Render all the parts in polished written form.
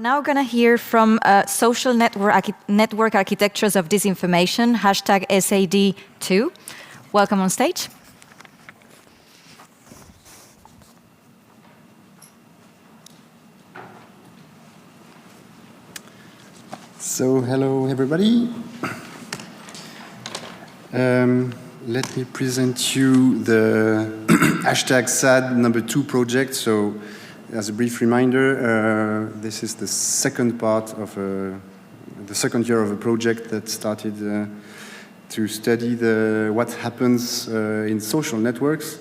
now going to hear from Social Network Architectures of Disinformation, #SAD2. Welcome on stage. So, hello everybody. Let me present you the #SAD2 project. So, as a brief reminder, this is the second part of the second year of a project that started to study what happens in social networks.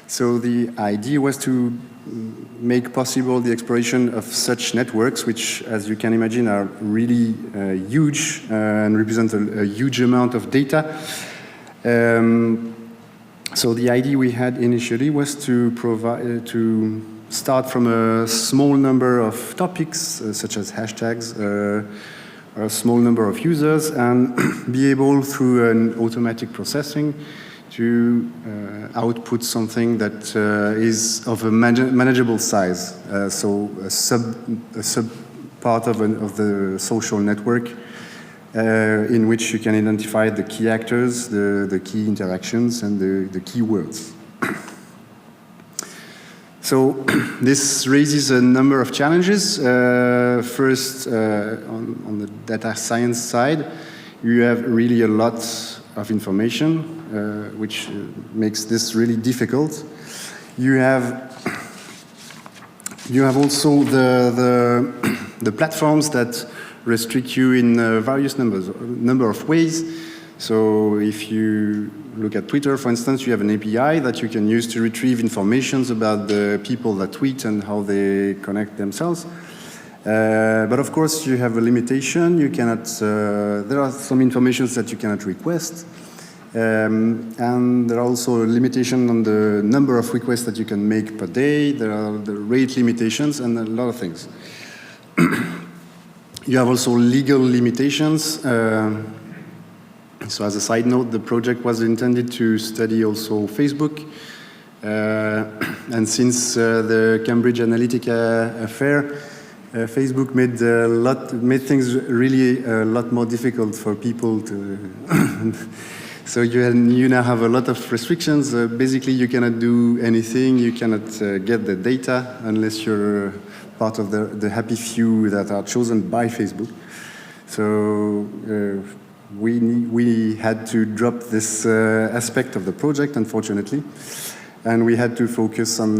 So the idea was to make possible the exploration of such networks, which, as you can imagine, are really huge and represent a huge amount of data. So the idea we had initially was to start from a small number of topics, such as hashtags, or a small number of users, and be able, through an automatic processing, to output something that is of a manageable size. So a sub part of the social network in which you can identify the key actors, the key interactions, and the key words. So this raises a number of challenges. First, on the data science side, you have really a lot of information, which makes this really difficult. You have also the platforms that restrict you in various number of ways. So if you look at Twitter, for instance, you have an API that you can use to retrieve information about the people that tweet and how they connect themselves. But of course, you have a limitation. You cannot. There are some information that you cannot request, and there are also a limitation on the number of requests that you can make per day. There are the rate limitations and a lot of things. You have also legal limitations. So as a side note, the project was intended to study also Facebook. And since the Cambridge Analytica affair, Facebook made things really a lot more difficult for people to. So you now have a lot of restrictions. Basically, you cannot do anything. You cannot get the data unless you're part of the happy few that are chosen by Facebook. So we had to drop this aspect of the project, unfortunately, and we had to focus on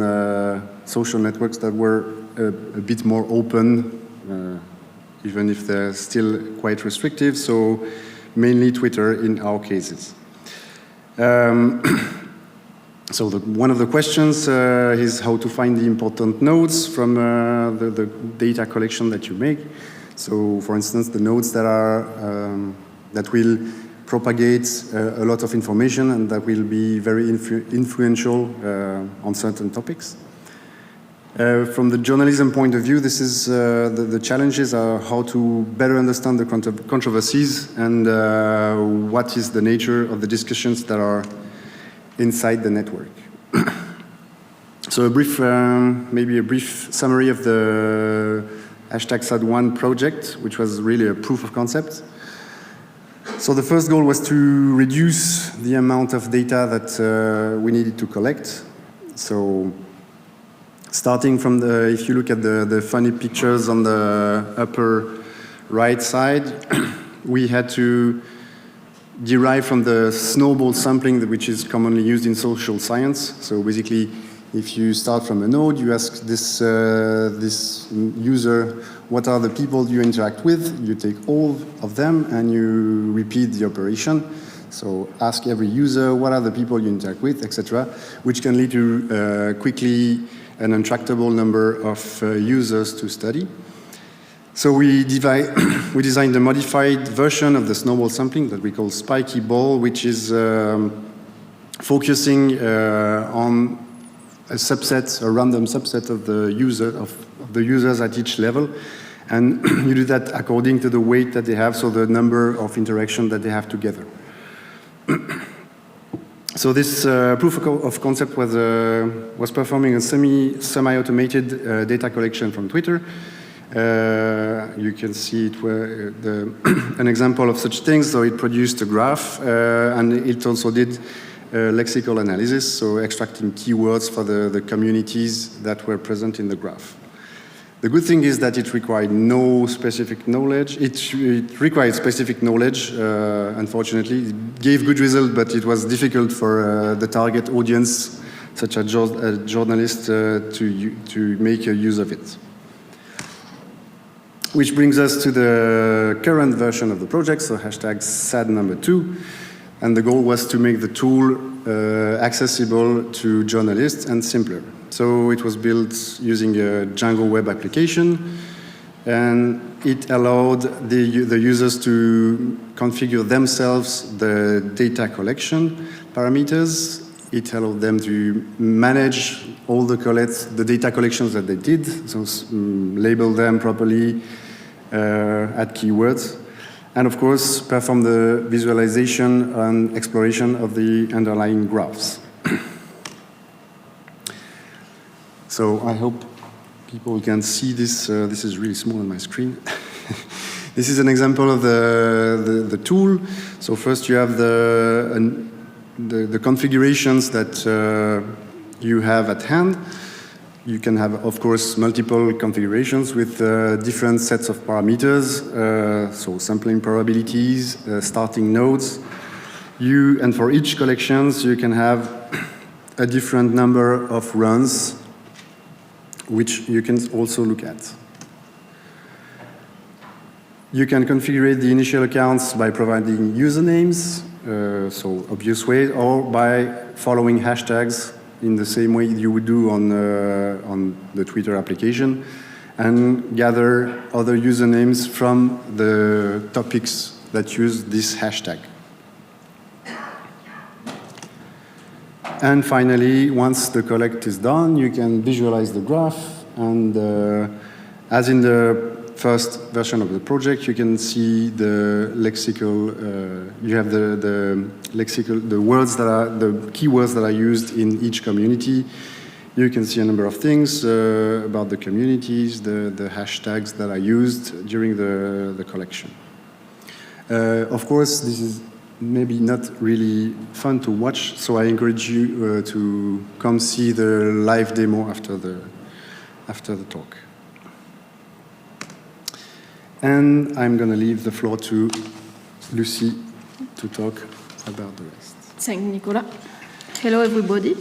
social networks that were a bit more open, even if they're still quite restrictive. So mainly Twitter in our cases. So one of the questions is how to find the important nodes from the data collection that you make. So, for instance, the nodes that will propagate a lot of information and that will be very influential on certain topics. From the journalism point of view, this is the challenges are how to better understand the controversies and what is the nature of the discussions that are inside the network. So a brief, maybe a brief summary of the #SAD1 project, which was really a proof of concept. So the first goal was to reduce the amount of data that we needed to collect. So starting from if you look at the funny pictures on the upper right side, we had to derive from the snowball sampling, which is commonly used in social science. So basically, if you start from a node, you ask this user, what are the people you interact with? You take all of them and you repeat the operation. So ask every user, what are the people you interact with, etc., which can lead to quickly an untractable number of users to study. So we designed a modified version of the snowball sampling that we call spiky ball, which is focusing on a random subset of the users at each level. And you do that according to the weight that they have, so the number of interactions that they have together. So this proof of concept was performing a semi-automated data collection from Twitter. You can see it where an example of such things. So it produced a graph, and it also did lexical analysis, so extracting keywords for the communities that were present in the graph. The good thing is that it required no specific knowledge. It required specific knowledge, unfortunately. It gave good results, but it was difficult for the target audience, such as a journalist, to make a use of it. Which brings us to the current version of the project, so hashtag SAD number 2. And the goal was to make the tool accessible to journalists and simpler. So it was built using a Django web application, and it allowed the users to configure themselves the data collection parameters. It allowed them to manage all the data collections that they did, so label them properly, add keywords, and of course perform the visualization and exploration of the underlying graphs. So I hope people can see this. This is really small on my screen. This is an example of the tool. So first you have the configurations that you have at hand. You can have, of course, multiple configurations with different sets of parameters, so sampling probabilities, starting nodes. And for each collections, you can have a different number of runs, which you can also look at. You can configure the initial accounts by providing usernames, so obvious way, or by following hashtags in the same way you would do on the Twitter application, and gather other usernames from the topics that use this hashtag. And finally, once the collect is done, you can visualize the graph, and as in the first version of the project, you can see the lexical, you have the words that are, the keywords that are used in each community. You can see a number of things about the communities, the hashtags that are used during the collection. Of course, this is maybe not really fun to watch, so I encourage you to come see the live demo after the talk. And I'm going to leave the floor to Lucie to talk about the rest. Thank you, Nicolas. Hello, everybody.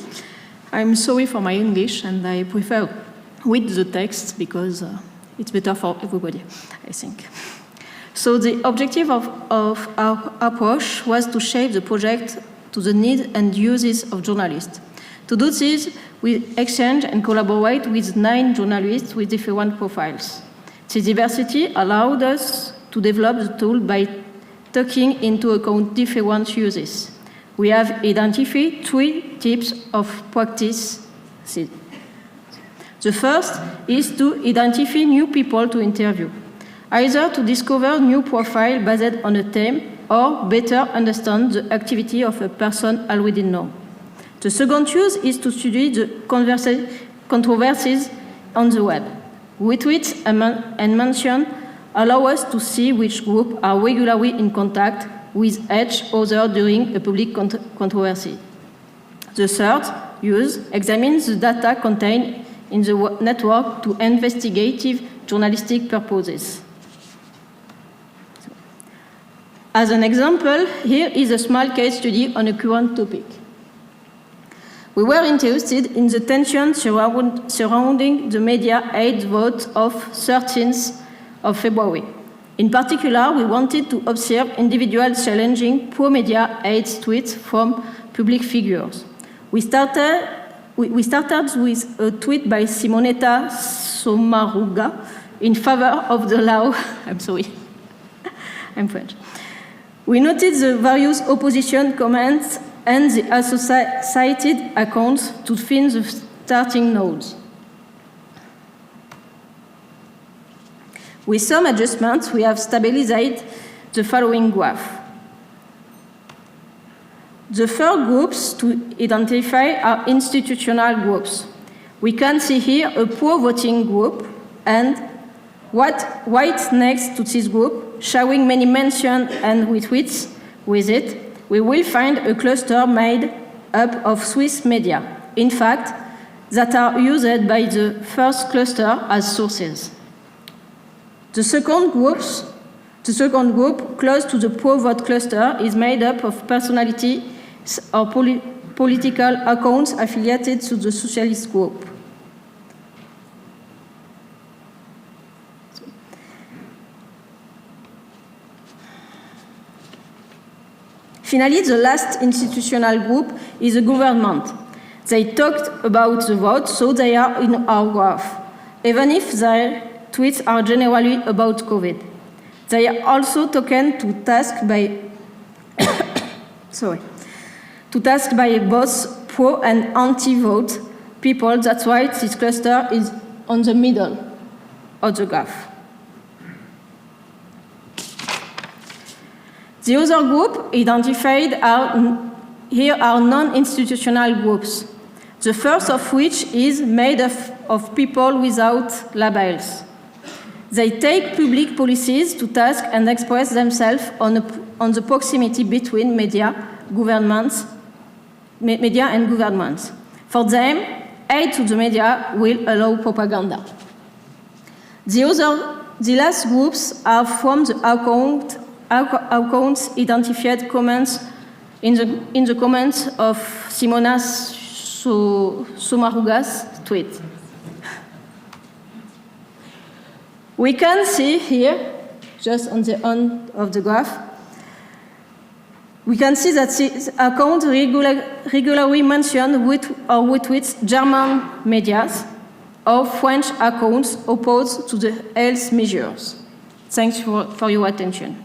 I'm sorry for my English, and I prefer with the text because it's better for everybody, I think. So the objective of our approach was to shape the project to the needs and uses of journalists. To do this, we exchange and collaborate with 9 journalists with different profiles. This diversity allowed us to develop the tool by taking into account different uses. We have identified 3 types of practice. The first is to identify new people to interview, either to discover new profile based on a theme or better understand the activity of a person already known. The second use is to study the controversies on the web. Retweets and mention allow us to see which groups are regularly in contact with each other during a public controversy. The third use examines the data contained in the network to investigative journalistic purposes. As an example, here is a small case study on a current topic. We were interested in the tension surrounding the media aid vote of 13th of February. In particular, we wanted to observe individuals challenging pro-media aid tweets from public figures. We started with a tweet by Simonetta Sommaruga in favor of the law. I'm sorry, I'm French. We noted the various opposition comments and the associated accounts to find the starting nodes. With some adjustments, we have stabilized the following graph. The third groups to identify are institutional groups. We can see here a pro-voting group and right next to this group, showing many mentions and retweets with it, we will find a cluster made up of Swiss media, in fact, that are used by the first cluster as sources. The second group, close to the pro-vote cluster, is made up of personalities or political accounts affiliated to the socialist group. Finally, the last institutional group is the government. They talked about the vote, so they are in our graph, even if their tweets are generally about COVID. They are also taken to task by both pro and anti-vote people. That's why this cluster is on the middle of the graph. The other group identified here are non-institutional groups, the first of which is made of people without labels. They take public policies to task and express themselves on the proximity between media and governments. For them, aid to the media will allow propaganda. The last groups are from the accounts identified comments in the comments of Simona Somaruga's tweet. We can see here, just on the end of the graph, we can see that this account regularly mentions or retweets German media or French accounts opposed to the health measures. Thanks for your attention.